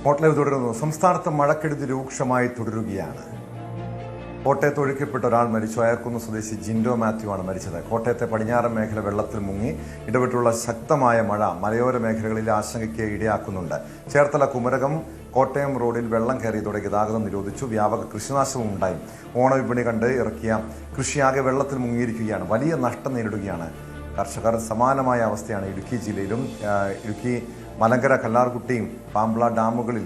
ഹോട്ട്ലൈവ് തുടരുന്നു. സംസ്ഥാനത്ത് മഴക്കെടുതി രൂക്ഷമായി തുടരുകയാണ്. കോട്ടയത്ത് ഒഴുക്കപ്പെട്ട ഒരാൾ മരിച്ചു. അയർക്കുന്ന് സ്വദേശി ജിൻഡോ മാത്യു ആണ് മരിച്ചത്. കോട്ടയത്തെ പടിഞ്ഞാറൻ മേഖല വെള്ളത്തിൽ മുങ്ങി. ഇടവിട്ടുള്ള ശക്തമായ മഴ മലയോര മേഖലകളിൽ ആശങ്കയ്ക്ക് ഇടയാക്കുന്നുണ്ട്. ചേർത്തല കുമരകം കോട്ടയം റോഡിൽ വെള്ളം കയറിയതോടെ ഗതാഗതം നിരോധിച്ചു. വ്യാപക കൃഷിനാശവും ഉണ്ടായി. ഓണവിപണി കണ്ട് ഇറക്കിയ കൃഷിയാകെ വെള്ളത്തിൽ മുങ്ങിയിരിക്കുകയാണ്. വലിയ നഷ്ടം നേരിടുകയാണ് കർഷകർ. സമാനമായ അവസ്ഥയാണ് ഇടുക്കി ജില്ലയിലും. ഇടുക്കി മലങ്കര കല്ലാർകുട്ടി പാമ്പ്ള ഡാമുകളിൽ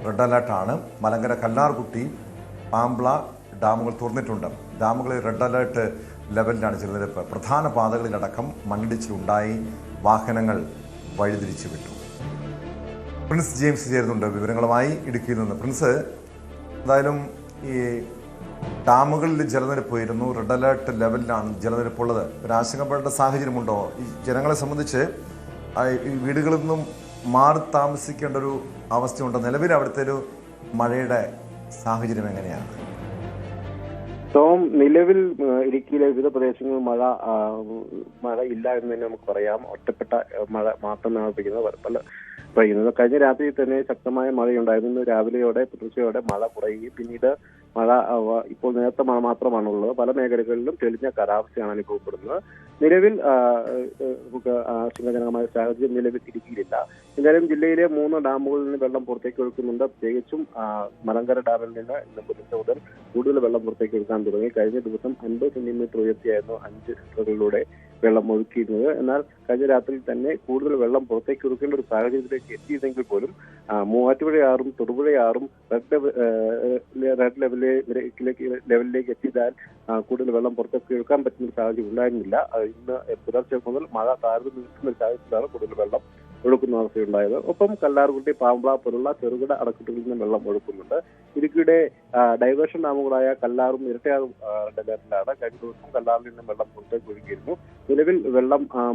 റെഡ് അലേർട്ടാണ്. മലങ്കര കല്ലാർകുട്ടി പാമ്പ്ള ഡാമുകൾ തുറന്നിട്ടുണ്ട്. ഡാമുകളിൽ റെഡ് അലേർട്ട് ലെവലിലാണ് ജലനിരപ്പ്. പ്രധാന പാതകളിലടക്കം മണ്ണിടിച്ചിലുണ്ടായി. വാഹനങ്ങൾ വഴിതിരിച്ചു വിട്ടു. പ്രിൻസ് ജെയിംസ് ചേരുന്നുണ്ട് വിവരങ്ങളുമായി ഇടുക്കിയിൽ നിന്ന്. പ്രിൻസ്, എന്തായാലും ഈ ഡാമുകളിൽ ജലനിരപ്പ് ഉയരുന്നു. റെഡ് അലേർട്ട് ലെവലിലാണ് ജലനിരപ്പുള്ളത്. ഒരു ആശങ്കപ്പെടേണ്ട സാഹചര്യമുണ്ടോ? ഈ ജനങ്ങളെ സംബന്ധിച്ച് ഈ വീടുകളിൽ നിന്നും മാറി താമസിക്കേണ്ട ഒരു അവസ്ഥയുണ്ടോ? നിലവിൽ അവിടുത്തെ ഒരു മഴയുടെ സാഹചര്യം എങ്ങനെയാണ്? നിലവിൽ ഇടുക്കിയിലെ വിവിധ പ്രദേശങ്ങളിൽ മഴ ഇല്ല എന്ന് തന്നെ നമുക്ക് പറയാം. ഒറ്റപ്പെട്ട മഴ മാത്രമാണ് പെയ്യുന്നത്. കഴിഞ്ഞ രാത്രി തന്നെ ശക്തമായ മഴയുണ്ടായിരുന്നു. രാവിലെയോടെ പുലർച്ചയോടെ മഴ കുറയുകയും പിന്നീട് മഴ ഇപ്പോൾ നേരത്തെ മഴ മാത്രമാണുള്ളത്. പല മേഖലകളിലും തെളിഞ്ഞ കാലാവസ്ഥയാണ് അനുഭവപ്പെടുന്നത്. നിലവിൽ നമുക്ക് ആശങ്കാജനകമായ സാഹചര്യം നിലവിൽ ഇടുക്കിയിലില്ല. എന്തായാലും ജില്ലയിലെ 3 ഡാമുകളിൽ നിന്ന് വെള്ളം പുറത്തേക്ക് ഒഴുക്കുന്നുണ്ട്. പ്രത്യേകിച്ചും മലങ്കര ഡാമിൽ നിന്ന് ഇന്ന് പുലർച്ചെ മുതൽ കൂടുതൽ വെള്ളം പുറത്തേക്ക് ഒഴുക്കാൻ തുടങ്ങി. കഴിഞ്ഞ ദിവസം 50 സെന്റിമീറ്റർ ഉയർത്തിയായിരുന്നു 5 ഷട്ടറുകളിലൂടെ വെള്ളം ഒഴുക്കിയിരുന്നത്. എന്നാൽ കഴിഞ്ഞ രാത്രിയിൽ തന്നെ കൂടുതൽ വെള്ളം പുറത്തേക്ക് ഒഴുക്കേണ്ട ഒരു സാഹചര്യത്തിലേക്ക് എത്തിയതെങ്കിൽ പോലും മൂവാറ്റുപുഴയാറും തൊടുപുഴയാറും റെഡ് ലെവലിലേക്ക് എത്തിയതാൽ കൂടുതൽ വെള്ളം പുറത്തേക്ക് ഒഴുക്കാൻ പറ്റുന്ന ഒരു സാഹചര്യം ഉണ്ടായിരുന്നില്ല. ഇന്ന് പുലർച്ചെ മുതൽ മഴ താഴ്ന്നു നിൽക്കുന്ന ഒരു സാഹചര്യത്തിലാണ് കൂടുതൽ വെള്ളം ഒഴുക്കുന്ന അവസ്ഥയുണ്ടായത്. ഒപ്പം കല്ലാർകുട്ടി പാമ്പ്ള പോലുള്ള ചെറുകിട അണക്കെട്ടുകളിൽ നിന്ന് വെള്ളം ഒഴുക്കുന്നുണ്ട്. ഇടുക്കിയുടെ ഡൈവേർഷൻ ഡാമുകളായ കല്ലാറും ഇരട്ടയാറും റെഡ് അലേർട്ടിലാണ്. കഴിഞ്ഞ ദിവസം കല്ലാറിൽ നിന്ന് വെള്ളം പുറത്തേക്ക് ഒഴുകിയിരുന്നു. നിലവിൽ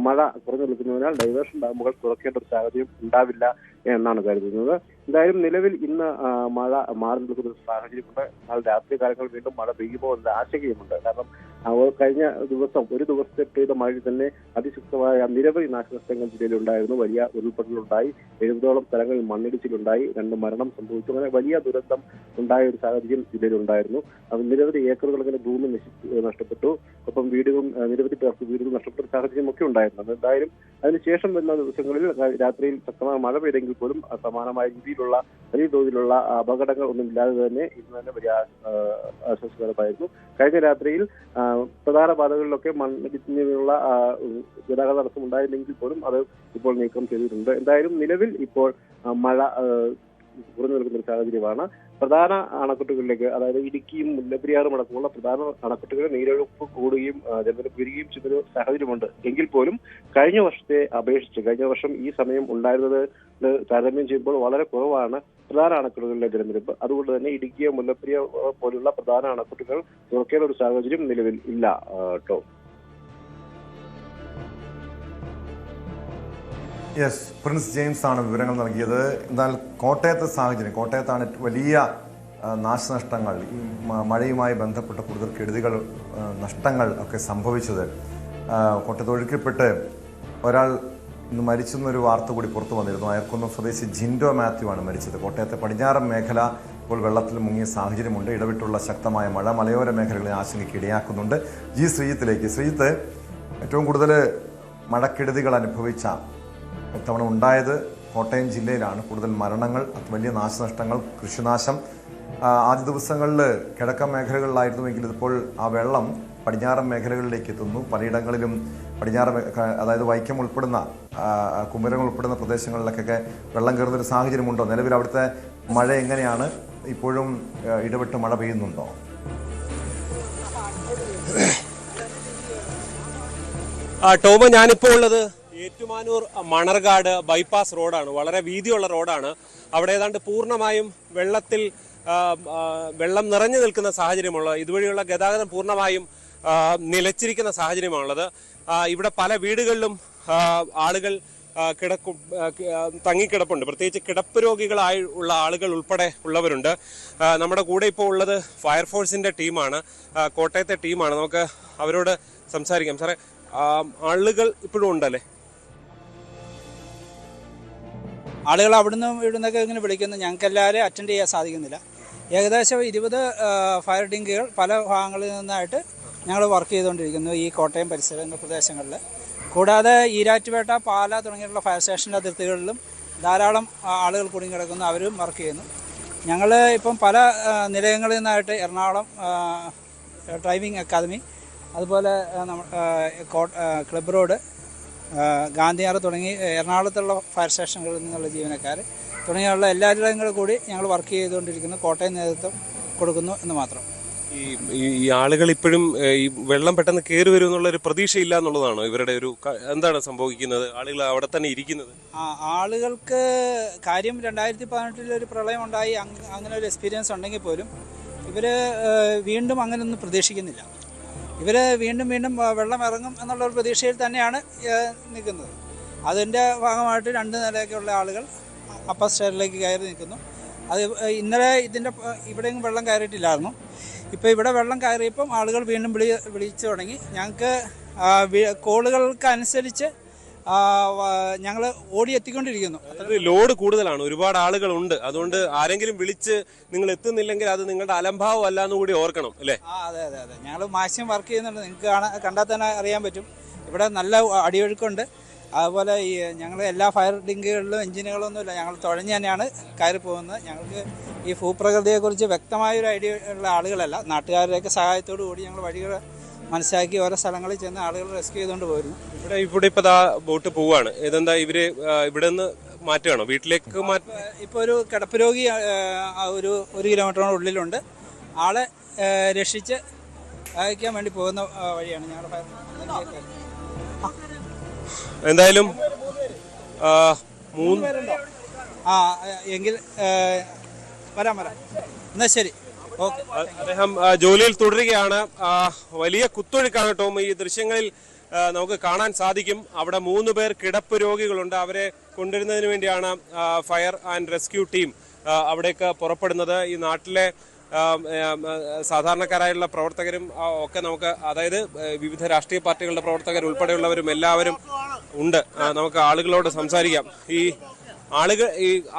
മഴ കുറഞ്ഞു നിൽക്കുന്നതിനാൽ ഡൈവേർഷൻ ഡാമുകൾ തുറക്കേണ്ട ഒരു സാഹചര്യം ഉണ്ടാവില്ല എന്നാണ് കരുതുന്നത്. എന്തായാലും നിലവിൽ ഇന്ന് മഴ മാറി നിൽക്കുന്ന ഒരു സാഹചര്യമുണ്ട്. എന്നാൽ രാത്രി കാലങ്ങൾ വീണ്ടും മഴ പെയ്യുമ്പോൾ എന്ന ആശങ്കയുമുണ്ട്. കാരണം കഴിഞ്ഞ ദിവസം ഒരു ദിവസത്തെ പെയ്ത മഴയിൽ തന്നെ അതിശക്തമായ നിരവധി നാശനഷ്ടങ്ങൾ ജില്ലയിൽ ഉണ്ടായിരുന്നു. വലിയ ഉരുൾപൊട്ടലുണ്ടായി. 70ഓളം സ്ഥലങ്ങളിൽ മണ്ണിടിച്ചിലുണ്ടായി. 2 മരണം സംഭവിച്ചു. അങ്ങനെ വലിയ ദുരന്തം ഉണ്ടായ ഒരു സാഹചര്യം ജില്ലയിൽ ഉണ്ടായിരുന്നു. നിരവധി ഏക്കർ കണക്കിന് ഭൂമി നഷ്ടപ്പെട്ടു. ഒപ്പം നിരവധി പേർക്ക് വീടുകൾ നഷ്ടപ്പെട്ട സാഹചര്യമൊക്കെ ഉണ്ടായിരുന്നു. എന്തായാലും അതിനുശേഷം വരുന്ന ദിവസങ്ങളിൽ രാത്രിയിൽ ശക്തമായ മഴ പെയ്തെങ്കിൽ പോലും സമാനമായ രീതിയിലുള്ള വലിയ തോതിലുള്ള അപകടങ്ങൾ ഒന്നും ഇല്ലാതെ തന്നെ ഇന്ന് തന്നെ വലിയ ആശ്വാസകരമായിരുന്നു. കഴിഞ്ഞ രാത്രിയിൽ പ്രധാന പാതകളിലൊക്കെ മണ്ണിടിഞ്ഞുള്ള ഗതാഗത തടസ്സം ഉണ്ടായിരുന്നെങ്കിൽ പോലും അത് ഇപ്പോൾ നീക്കം ചെയ്തിട്ടുണ്ട്. എന്തായാലും നിലവിൽ ഇപ്പോൾ മഴ കുറഞ്ഞു നിൽക്കുന്ന ഒരു സാഹചര്യമാണ്. പ്രധാന അണക്കെട്ടുകളിലേക്ക്, അതായത് ഇടുക്കിയും മുല്ലപ്പെരിയാറും അടക്കമുള്ള പ്രധാന അണക്കെട്ടുകളിൽ നീരൊഴുക്ക് കൂടുകയും ജലനിരപ്പ് ഉയരുകയും ചെയ്യുന്നൊരു സാഹചര്യമുണ്ട്. എങ്കിൽ പോലും കഴിഞ്ഞ വർഷത്തെ അപേക്ഷിച്ച് കഴിഞ്ഞ വർഷം ഈ സമയം ഉണ്ടായിരുന്നത് താരതമ്യം ചെയ്യുമ്പോൾ വളരെ കുറവാണ് പ്രധാന അണക്കെട്ടുകളിലെ ജലനിരപ്പ്. അതുകൊണ്ട് തന്നെ ഇടുക്കിയോ മുല്ലപ്പെരിയാർ പോലുള്ള പ്രധാന അണക്കെട്ടുകൾ തുറക്കേണ്ട ഒരു സാഹചര്യം നിലവിൽ ഇല്ല. യെസ്, പ്രിൻസ് ജെയിംസ് ആണ് വിവരങ്ങൾ നൽകിയത്. എന്നാൽ കോട്ടയത്തെ സാഹചര്യം, കോട്ടയത്താണ് വലിയ നാശനഷ്ടങ്ങൾ, ഈ മഴയുമായി ബന്ധപ്പെട്ട കൂടുതൽ കെടുതികൾ, നഷ്ടങ്ങൾ ഒക്കെ സംഭവിച്ചത്. കോട്ടയത്ത് ഒഴുക്കിൽപ്പെട്ട് ഒരാൾ ഇന്ന് മരിച്ചെന്നൊരു വാർത്ത കൂടി പുറത്തു വന്നിരുന്നു. അയർക്കുന്ന് സ്വദേശി ജിൻഡോ മാത്യു ആണ് മരിച്ചത്. കോട്ടയത്തെ പടിഞ്ഞാറൻ മേഖല ഇപ്പോൾ വെള്ളത്തിൽ മുങ്ങിയ സാഹചര്യമുണ്ട്. ഇടവിട്ടുള്ള ശക്തമായ മഴ മലയോര മേഖലകളെ ആശങ്കയ്ക്ക് ഇടയാക്കുന്നുണ്ട്. ശ്രീജിത്തിലേക്ക്. ശ്രീജിത്ത്, ഏറ്റവും കൂടുതൽ മഴക്കെടുതികൾ അനുഭവിച്ച ഇത്തവണ ഉണ്ടായത് കോട്ടയം ജില്ലയിലാണ്. കൂടുതൽ മരണങ്ങൾ, വലിയ നാശനഷ്ടങ്ങൾ, കൃഷിനാശം. ആദ്യ ദിവസങ്ങളിൽ കിഴക്കൻ മേഖലകളിലായിരുന്നുവെങ്കിൽ ഇപ്പോൾ ആ വെള്ളം പടിഞ്ഞാറൻ മേഖലകളിലേക്ക് എത്തുന്നു. പലയിടങ്ങളിലും അതായത് വൈക്കം ഉൾപ്പെടുന്ന കുമരകം ഉൾപ്പെടുന്ന പ്രദേശങ്ങളിലൊക്കെ വെള്ളം കയറുന്നൊരു സാഹചര്യമുണ്ടോ? നിലവിൽ അവിടുത്തെ മഴ എങ്ങനെയാണ്? ഇപ്പോഴും ഇടവിട്ട് മഴ പെയ്യുന്നുണ്ടോ? ടോമ, ഞാനിപ്പോൾ ഉള്ളത് ഏറ്റുമാനൂർ മണർകാട് ബൈപ്പാസ് റോഡാണ്. വളരെ വീതിയുള്ള റോഡാണ്. അവിടെ ഏതാണ്ട് പൂർണ്ണമായും വെള്ളം നിറഞ്ഞു നിൽക്കുന്ന സാഹചര്യമുള്ളത്. ഇതുവഴിയുള്ള ഗതാഗതം പൂർണ്ണമായും നിലച്ചിരിക്കുന്ന സാഹചര്യമാണുള്ളത്. ഇവിടെ പല വീടുകളിലും ആളുകൾ തങ്ങിക്കിടപ്പുണ്ട്. പ്രത്യേകിച്ച് കിടപ്പ് രോഗികളായി ഉള്ള ആളുകൾ ഉൾപ്പെടെ ഉള്ളവരുണ്ട്. നമ്മുടെ കൂടെ ഇപ്പോൾ ഉള്ളത് ഫയർഫോഴ്സിന്റെ ടീമാണ്, കോട്ടയത്തെ ടീമാണ്. നമുക്ക് അവരോട് സംസാരിക്കാം. സാറേ, ആളുകൾ ഇപ്പോഴും ഉണ്ടല്ലേ? ആളുകൾ അവിടുന്ന് ഇവിടുന്നൊക്കെ ഇങ്ങനെ വിളിക്കുന്നു, ഞങ്ങൾക്ക് എല്ലാവരെയും അറ്റൻഡ് ചെയ്യാൻ സാധിക്കുന്നില്ല. ഏകദേശം 20 ഫയർ ടിങ്കുകൾ പല ഭാഗങ്ങളിൽ നിന്നായിട്ട് ഞങ്ങൾ വർക്ക് ചെയ്തുകൊണ്ടിരിക്കുന്നു ഈ കോട്ടയം പരിസര പ്രദേശങ്ങളിൽ. കൂടാതെ ഈരാറ്റുപേട്ട, പാല തുടങ്ങിയിട്ടുള്ള ഫയർ സ്റ്റേഷൻ്റെ അതിർത്തികളിലും ധാരാളം ആളുകൾ കുടുങ്ങിക്കിടക്കുന്നു, അവരും വർക്ക് ചെയ്യുന്നു. ഞങ്ങൾ ഇപ്പം പല നിലയങ്ങളിൽ നിന്നായിട്ട് എറണാകുളം ഡ്രൈവിംഗ് അക്കാദമി, അതുപോലെ ക്ലബ് റോഡ്, ഗാന്ധിയാർ തുടങ്ങി എറണാകുളത്തുള്ള ഫയർ സ്റ്റേഷനുകളിൽ നിന്നുള്ള ജീവനക്കാർ തുടങ്ങിയുള്ള എല്ലാവരുടെയും കൂടെ കൂടി ഞങ്ങൾ വർക്ക് ചെയ്തുകൊണ്ടിരിക്കുന്നു. കോട്ടയം നേതൃത്വം കൊടുക്കുന്നു എന്ന് മാത്രം. ഈ ആളുകൾ ഇപ്പോഴും ഈ വെള്ളം പെട്ടെന്ന് കയറി വരും എന്നുള്ള ഒരു പ്രതീക്ഷയില്ല എന്നുള്ളതാണോ ഇവരുടെ ഒരു എന്താണ് സംഭവിക്കുന്നത്? ആളുകൾ അവിടെ തന്നെ ഇരിക്കുന്നത്? ആളുകൾക്ക് കാര്യം 2018 ഒരു പ്രളയം ഉണ്ടായി, അങ്ങനെ ഒരു എക്സ്പീരിയൻസ് ഉണ്ടെങ്കിൽ പോലും ഇവർ വീണ്ടും അങ്ങനെയൊന്നും പ്രതീക്ഷിക്കുന്നില്ല. ഇവർ വീണ്ടും വെള്ളം ഇറങ്ങും എന്നുള്ളൊരു പ്രതീക്ഷയിൽ തന്നെയാണ് നിൽക്കുന്നത്. അതിൻ്റെ ഭാഗമായിട്ട് 2 നിലയൊക്കെയുള്ള ആളുകൾ അപ്പർ സ്റ്റെയറിലേക്ക് കയറി നിൽക്കുന്നു. അത് ഇന്നലെ ഇവിടെയെങ്കിലും വെള്ളം കയറിയിട്ടില്ലായിരുന്നു. ഇപ്പോൾ ഇവിടെ വെള്ളം കയറിയപ്പം ആളുകൾ വീണ്ടും വിളിച്ചു തുടങ്ങി. ഞങ്ങൾക്ക് കോളുകൾക്കനുസരിച്ച് ഞങ്ങൾ ഓടിയെത്തിക്കൊണ്ടിരിക്കുന്നു. ലോഡ് കൂടുതലാണ്, ഒരുപാട് ആളുകളുണ്ട്. അതുകൊണ്ട് ആരെങ്കിലും വിളിച്ച് നിങ്ങൾ എത്തുന്നില്ലെങ്കിൽ അത് നിങ്ങളുടെ അലംഭാവം അല്ല എന്ന് കൂടി ഓർക്കണം, അല്ലേ? അതെ. ഞങ്ങൾ മാക്സിമം വർക്ക് ചെയ്യുന്നുണ്ട്. നിങ്ങൾക്ക് കണ്ടാൽ തന്നെ അറിയാൻ പറ്റും. ഇവിടെ നല്ല അടിയൊഴുക്കുണ്ട്. അതുപോലെ ഞങ്ങൾ എല്ലാ ഫയർ ടിങ്കുകളിലും എഞ്ചിനുകളൊന്നുമില്ല, ഞങ്ങൾ തുഴഞ്ഞ് തന്നെയാണ് കയറി പോകുന്നത്. ഞങ്ങൾക്ക് ഈ ഭൂപ്രകൃതിയെക്കുറിച്ച് വ്യക്തമായൊരു ഐഡിയ ഉള്ള ആളുകളല്ല. നാട്ടുകാരുടെയൊക്കെ സഹായത്തോടു കൂടി ഞങ്ങൾ വഴികൾ മനസ്സിലാക്കി ഓരോ സ്ഥലങ്ങളിൽ ചെന്ന് ആളുകൾ റെസ്ക്യൂ ചെയ്തുകൊണ്ട് പോയിരുന്നു. ഇവിടെ ഇപ്പോൾ ബോട്ട് പോവുകയാണ്. ഇതെന്താ ഇവര് ഇവിടെ നിന്ന് മാറ്റുകയാണോ വീട്ടിലേക്ക്? ഇപ്പോൾ ഒരു കിടപ്പ് രോഗി ഒരു കിലോമീറ്ററിനുള്ളിലുണ്ട്. ആളെ രക്ഷിച്ച് അയക്കാൻ വേണ്ടി പോകുന്ന വഴിയാണ് ഞങ്ങളുടെ ഫയർ. എന്തായാലും 3 പേരുണ്ടോ? എങ്കിൽ വരാം. എന്നാ ശരി, ഓക്കെ. അദ്ദേഹം ജോലിയിൽ തുടരുകയാണ്. വലിയ കുത്തൊഴുക്കാണ് ടോം. ഈ ദൃശ്യങ്ങളിൽ നമുക്ക് കാണാൻ സാധിക്കും. അവിടെ 3 പേർ കിടപ്പ് രോഗികളുണ്ട്. അവരെ കൊണ്ടുവരുന്നതിന് വേണ്ടിയാണ് ഫയർ ആൻഡ് റെസ്ക്യൂ ടീം അവിടേക്ക് പുറപ്പെടുന്നത്. ഈ നാട്ടിലെ സാധാരണക്കാരായുള്ള പ്രവർത്തകരും ഒക്കെ നമുക്ക്, അതായത് വിവിധ രാഷ്ട്രീയ പാർട്ടികളുടെ പ്രവർത്തകർ ഉൾപ്പെടെയുള്ളവരും എല്ലാവരും ഉണ്ട്. നമുക്ക് ആളുകളോട് സംസാരിക്കാം. ഈ ആളുകൾ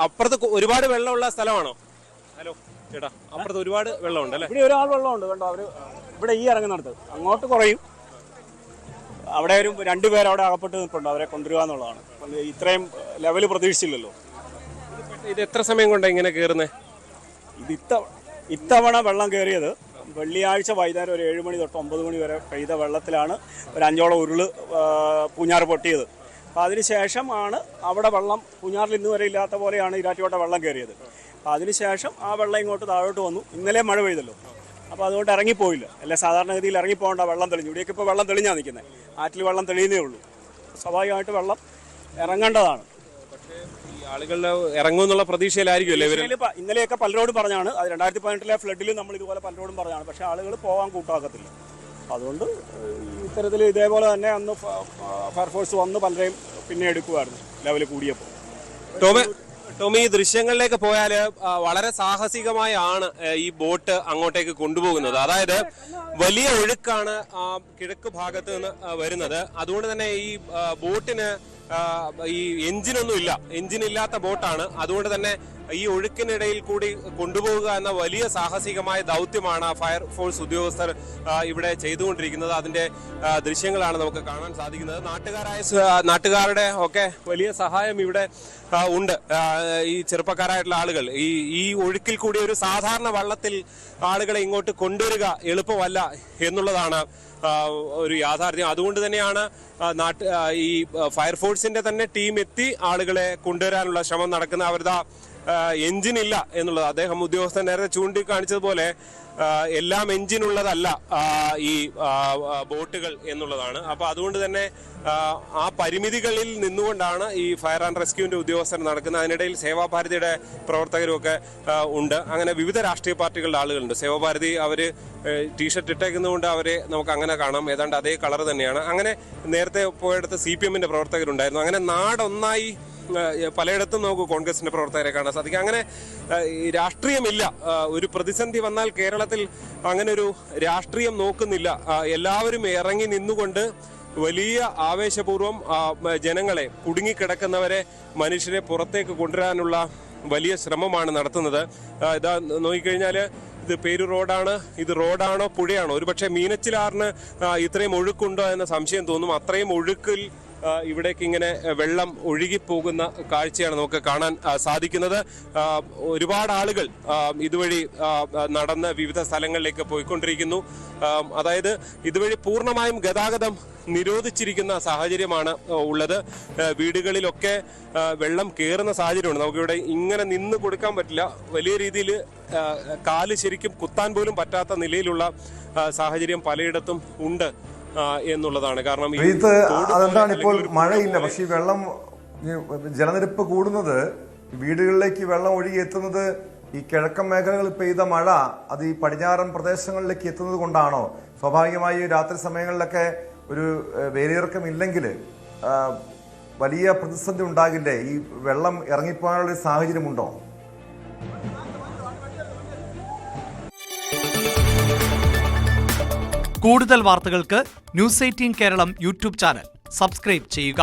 അപ്പുറത്ത് ഒരുപാട് വെള്ളമുള്ള സ്ഥലമാണോ? ഹലോ ചേട്ടാ, അപ്പുറത്ത് ഒരുപാട് വെള്ളമുണ്ട് അല്ലേ? ഇവിടെ ഒരാൾ വെള്ളമുണ്ട് കണ്ടോ. അവര് ഇവിടെ ഈ ഇറങ്ങുന്നിടത്ത് അങ്ങോട്ട് കുറയും. അവിടെ ഒരു 2 പേർ അവിടെ അകപ്പെട്ട് നിൽപ്പുണ്ട്. അവരെ കൊണ്ടുവരിക എന്നുള്ളതാണ്. ഇത്രയും ലെവല് പ്രതീക്ഷിച്ചില്ലല്ലോ. ഇത് എത്ര സമയം കൊണ്ടാണ് ഇങ്ങനെ കയറുന്നത്? ഇത് ഇത്തവണ വെള്ളം കയറിയത് വെള്ളിയാഴ്ച വൈകുന്നേരം ഒരു 7 മണി തൊട്ട് 9 മണി വരെ പെയ്ത വെള്ളത്തിലാണ് ഒരു 5ഓളം ഉരുള് പൂഞ്ഞാറ് പൊട്ടിയത്. അപ്പോൾ അതിനുശേഷം ആണ് അവിടെ വെള്ളം, പൂഞ്ഞാറിൽ ഇന്ന് വരെ ഇല്ലാത്ത പോലെയാണ് ഈരാറ്റുപേട്ട വെള്ളം കയറിയത്. അപ്പോൾ അതിനുശേഷം ആ വെള്ളം ഇങ്ങോട്ട് താഴോട്ട് വന്നു. ഇന്നലെ മഴ പെയ്തല്ലോ, അപ്പോൾ അതുകൊണ്ട് ഇറങ്ങിപ്പോയില്ല. അല്ലെ സാധാരണഗതിയിൽ ഇറങ്ങിപ്പോകേണ്ട വെള്ളം തെളിഞ്ഞു. ഇവിടേക്ക് ഇപ്പോൾ വെള്ളം തെളിഞ്ഞാണ് നിൽക്കുന്നത്. ആറ്റിൽ വെള്ളം തെളിയുന്നേ ഉള്ളൂ. സ്വാഭാവികമായിട്ട് വെള്ളം ഇറങ്ങേണ്ടതാണ്. ആളുകൾ ഇറങ്ങുമെന്നുള്ള പ്രതീക്ഷയിലായിരിക്കുമല്ലേ ഇവർ? ഇന്നലെയൊക്കെ പലരോടും പറഞ്ഞാണ്. അത് 2018 ഫ്ലഡിൽ നമ്മൾ ഇതുപോലെ പലരോടും പറഞ്ഞാണ്. പക്ഷേ ആളുകൾ പോകാൻ കൂട്ടാക്കത്തില്ല. അതുകൊണ്ട് ഇത്തരത്തിൽ ഇതേപോലെ തന്നെ അന്ന് ഫയർഫോഴ്സ് വന്ന് പലരെയും പിന്നെ എടുക്കുമായിരുന്നു ലെവൽ കൂടിയപ്പോൾ. ടോമി, ഈ ദൃശ്യങ്ങളിലേക്ക് പോയാൽ വളരെ സാഹസികമായാണ് ഈ ബോട്ട് അങ്ങോട്ടേക്ക് കൊണ്ടുപോകുന്നത്. അതായത് വലിയ ഒഴുക്കാണ് കിഴക്ക് ഭാഗത്ത് നിന്ന് വരുന്നത്. അതുകൊണ്ട് തന്നെ ഈ ബോട്ടിന് ഈ എഞ്ചിനൊന്നുമില്ല, എഞ്ചിനില്ലാത്ത ബോട്ടാണ്. അതുകൊണ്ട് തന്നെ ഈ ഒഴുക്കിനിടയിൽ കൂടി കൊണ്ടുപോകുക എന്ന വലിയ സാഹസികമായ ദൗത്യമാണ് ഫയർ ഫോഴ്സ് ഉദ്യോഗസ്ഥർ ഇവിടെ ചെയ്തുകൊണ്ടിരിക്കുന്നത്. അതിന്റെ ദൃശ്യങ്ങളാണ് നമുക്ക് കാണാൻ സാധിക്കുന്നത്. നാട്ടുകാരുടെ ഒക്കെ വലിയ സഹായം ഇവിടെ ഉണ്ട്. ഈ ചെറുപ്പക്കാരായിട്ടുള്ള ആളുകൾ ഈ ഒഴുക്കിൽ കൂടി ഒരു സാധാരണ വള്ളത്തിൽ ആളുകളെ ഇങ്ങോട്ട് കൊണ്ടുവരിക എളുപ്പമല്ല എന്നുള്ളതാണ് ഒരു യാഥാർത്ഥ്യം. അതുകൊണ്ട് തന്നെയാണ് ഈ ഫയർഫോഴ്സിന്റെ തന്നെ ടീം എത്തി ആളുകളെ കൊണ്ടുവരാനുള്ള ശ്രമം നടക്കുന്നത്. അവരുടെ എഞ്ചിൻ ഇല്ല എന്നുള്ളത് അദ്ദേഹം ഉദ്യോഗസ്ഥൻ നേരത്തെ ചൂണ്ടിക്കാണിച്ചതുപോലെ എല്ലാം എഞ്ചിനുള്ളതല്ല ഈ ബോട്ടുകൾ എന്നുള്ളതാണ്. അപ്പോൾ അതുകൊണ്ട് തന്നെ ആ പരിമിതികളിൽ നിന്നുകൊണ്ടാണ് ഈ ഫയർ ആൻഡ് റെസ്ക്യൂവിന്റെ ഉദ്യോഗസ്ഥർ നടക്കുന്നത്. അതിനിടയിൽ സേവാഭാരതിയുടെ പ്രവർത്തകരും ഒക്കെ ഉണ്ട്. അങ്ങനെ വിവിധ രാഷ്ട്രീയ പാർട്ടികളുടെ ആളുകളുണ്ട്. സേവാഭാരതി അവർ ടീഷർട്ട് ഇട്ടേക്കുന്നതുകൊണ്ട് അവരെ നമുക്ക് അങ്ങനെ കാണാം. ഏതാണ്ട് അതേ കളർ തന്നെയാണ്. അങ്ങനെ നേരത്തെ പോയെടുത്ത് CPM-ന്റെ പ്രവർത്തകരുണ്ടായിരുന്നു. അങ്ങനെ നാടൊന്നായി പലയിടത്തും നമുക്ക് കോൺഗ്രസിന്റെ പ്രവർത്തകരെ കാണാൻ സാധിക്കും. അങ്ങനെ രാഷ്ട്രീയമില്ല. ഒരു പ്രതിസന്ധി വന്നാൽ കേരളത്തിൽ അങ്ങനെ ഒരു രാഷ്ട്രീയം നോക്കുന്നില്ല. എല്ലാവരും ഇറങ്ങി നിന്നുകൊണ്ട് വലിയ ആവേശപൂർവ്വം ജനങ്ങളെ, കുടുങ്ങിക്കിടക്കുന്നവരെ, മനുഷ്യരെ പുറത്തേക്ക് കൊണ്ടുവരാനുള്ള വലിയ ശ്രമമാണ് നടത്തുന്നത്. ഇതാ നോക്കിക്കഴിഞ്ഞാൽ ഇത് പേരു റോഡാണ്. ഇത് റോഡാണോ പുഴയാണോ? ഒരുപക്ഷെ മീനച്ചിലാറിന് ഇത്രയും ഒഴുക്കുണ്ടോ എന്ന സംശയം തോന്നും. അത്രയും ഒഴുക്കിൽ ഇവിടേക്ക് ഇങ്ങനെ വെള്ളം ഒഴുകിപ്പോകുന്ന കാഴ്ചയാണ് നമുക്ക് കാണാൻ സാധിക്കുന്നത്. ഒരുപാട് ആളുകൾ ഇതുവഴി നടന്ന് വിവിധ സ്ഥലങ്ങളിലേക്ക് പോയിക്കൊണ്ടിരിക്കുന്നു. അതായത് ഇതുവഴി പൂർണ്ണമായും ഗതാഗതം നിരോധിച്ചിരിക്കുന്ന സാഹചര്യമാണ് ഉള്ളത്. വീടുകളിലൊക്കെ വെള്ളം കയറുന്ന സാഹചര്യമുണ്ട്. നമുക്കിവിടെ ഇങ്ങനെ നിന്ന് കൊടുക്കാൻ പറ്റില്ല. വലിയ രീതിയിൽ കാല് ശരിക്കും കുത്താൻ പോലും പറ്റാത്ത നിലയിലുള്ള സാഹചര്യം പലയിടത്തും ഉണ്ട് എന്നുള്ളതാണ്. കാരണം അതെന്താണ്, ഇപ്പോൾ മഴയില്ല, പക്ഷേ ഈ വെള്ളം, ജലനിരപ്പ് കൂടുന്നത്, വീടുകളിലേക്ക് വെള്ളം ഒഴുകി എത്തുന്നത് ഈ കിഴക്കൻ മേഖലകളിൽ പെയ്ത മഴ അത് ഈ പടിഞ്ഞാറൻ പ്രദേശങ്ങളിലേക്ക് എത്തുന്നത് കൊണ്ടാണോ? സ്വാഭാവികമായി രാത്രി സമയങ്ങളിലൊക്കെ ഒരു വേലിയിറക്കം ഇല്ലെങ്കിൽ വലിയ പ്രതിസന്ധി ഉണ്ടാകില്ലേ? ഈ വെള്ളം ഇറങ്ങിപ്പോകാനുള്ള സാഹചര്യമുണ്ടോ? കൂടുതൽ വാർത്തകൾക്ക് news 18 Keralam YouTube channel subscribe ചെയ്യുക.